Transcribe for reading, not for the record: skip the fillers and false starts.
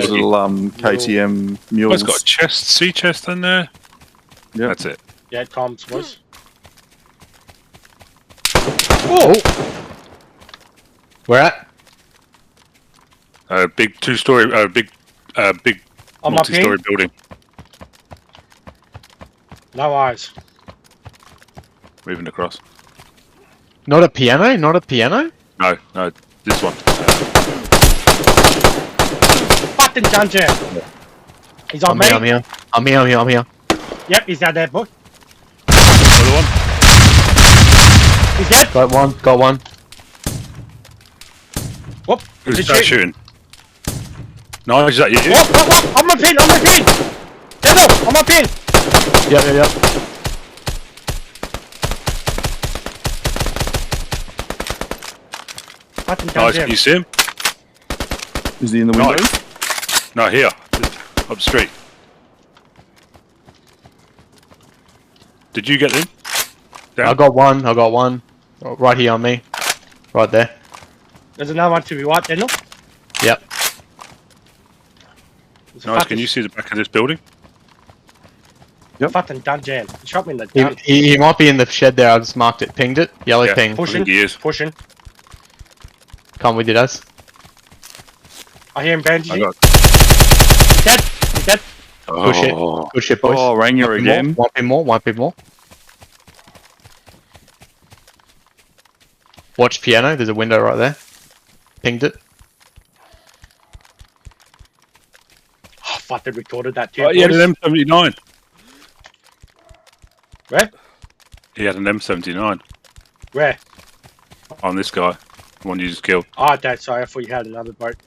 a little KTM Oh, mules. it's got a chest, sea chest in there. Yeah. That's it. Yeah, comms was. Oh! Where at? Big two-story, big On my multi-story ping. building. No eyes. Moving across. Not a piano? Not a piano? No, this one. Fucking dungeon. He's on me. I'm here. I'm here. Yep, he's out there, boy. Another one. He's dead. Got one. Whoop. Who's Did that you- shooting? No, is that you? Whoop. On my pin. Devil, on my pin. Yep. Fucking Nice, dungeon. can you see him? Is he in the window? No, here. Up the street. Did you get him? Down? I got one. Right here on me. Right there. There's another one to be right there, no? Yep. There's a Nice, fucking, can you see the back of this building? fucking dungeon. He shot me in the He, gun. he might be in the shed there. I just marked it. Pinged it. Yellow Yeah. ping. Pushing. I think he is. Pushing. Come with you, Daz. I hear him bandaging. I got. He's dead. He's dead. Push it. Oh, Good shit, boys. Oh, Ranger One again. One pin more. Watch piano. There's a window right there. Pinged it. Oh, fuck, they recorded that too. Oh, he had boys. an M79. Where? He had an M79 Where? on this guy. The one you just killed. Oh, Dad, sorry, I thought you had another boat.